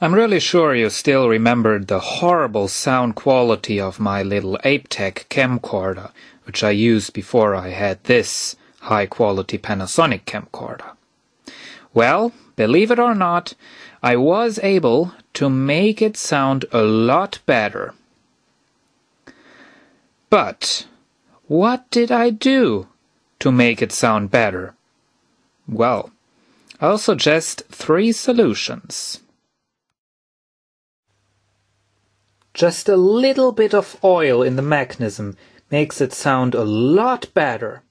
I'm really sure you still remembered the horrible sound quality of my little Aiptek camcorder, which I used before I had this high-quality Panasonic camcorder. Well, believe it or not, I was able to make it sound a lot better. But what did I do to make it sound better? Well, I'll suggest 3 solutions. Just a little bit of oil in the mechanism makes it sound a lot better.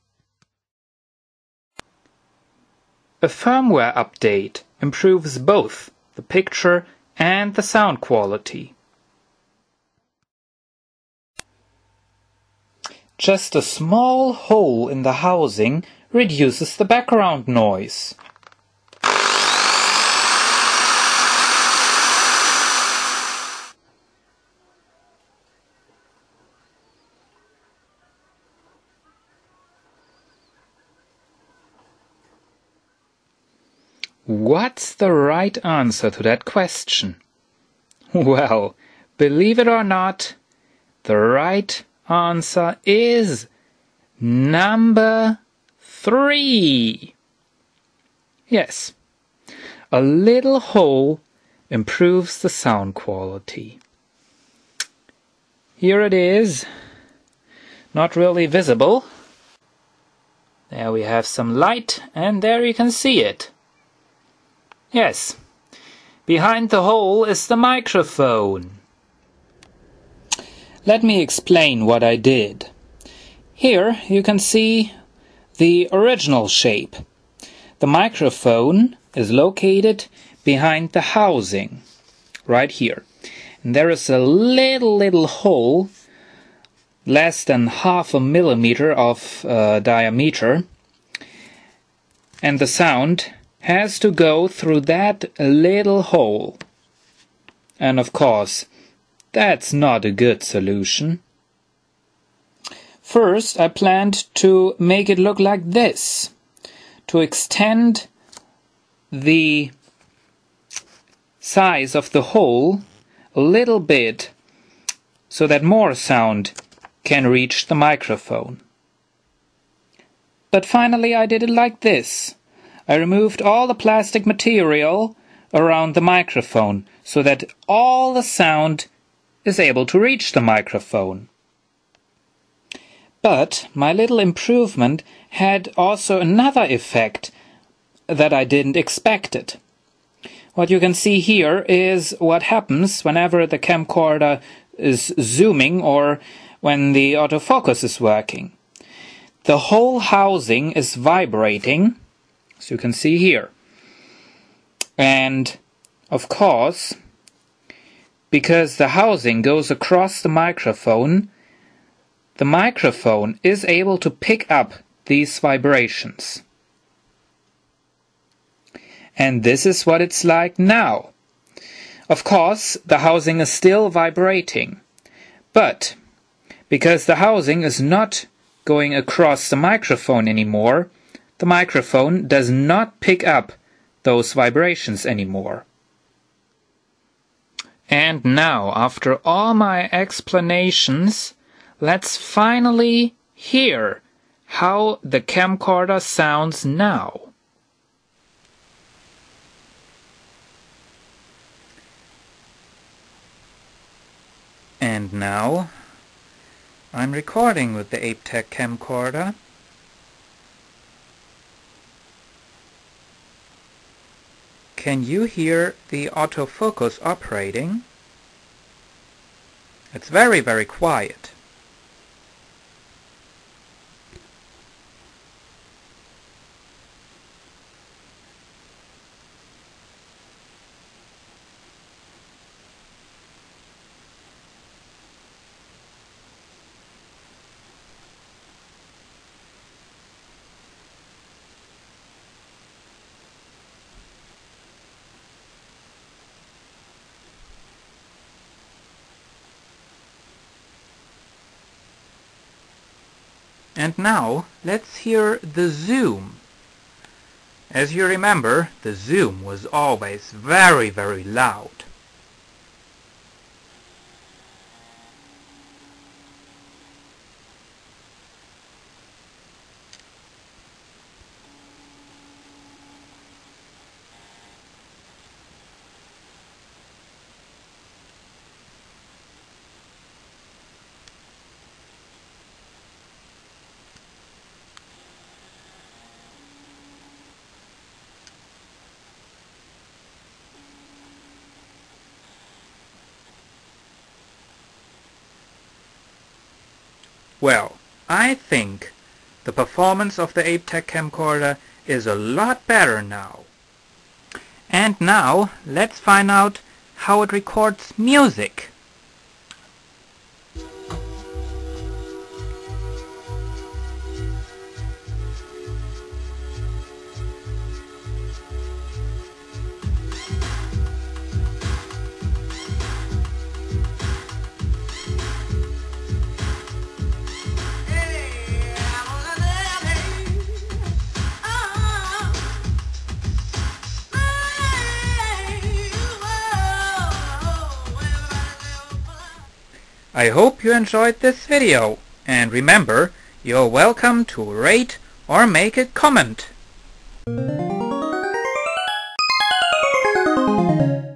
A firmware update improves both the picture and the sound quality. Just a small hole in the housing reduces the background noise. What's the right answer to that question? Well, believe it or not, the right answer is number 3. Yes, a little hole improves the sound quality. Here it is, not really visible. There we have some light, and there you can see it. Yes, behind the hole is the microphone. Let me explain what I did. Here you can see the original shape. The microphone is located behind the housing, right here. And there is a little hole, less than 0.5 millimeter of diameter, and the sound has to go through that little hole. And of course, that's not a good solution. First, I planned to make it look like this, to extend the size of the hole a little bit so that more sound can reach the microphone. But finally I did it like this. I removed all the plastic material around the microphone so that all the sound is able to reach the microphone. But my little improvement had also another effect that I didn't expect it. What you can see here is what happens whenever the camcorder is zooming or when the autofocus is working. The whole housing is vibrating, as you can see here. And of course, because the housing goes across the microphone is able to pick up these vibrations. And this is what it's like now. Of course, the housing is still vibrating, but because the housing is not going across the microphone anymore, the microphone does not pick up those vibrations anymore. And now, after all my explanations, let's finally hear how the camcorder sounds now. And now, I'm recording with the Aiptek camcorder. Can you hear the autofocus operating? It's very, very quiet. And now, let's hear the zoom. As you remember, the zoom was always very, very loud. Well, I think the performance of the Aiptek camcorder is a lot better now. And now let's find out how it records music. I hope you enjoyed this video, and remember, you're welcome to rate or make a comment.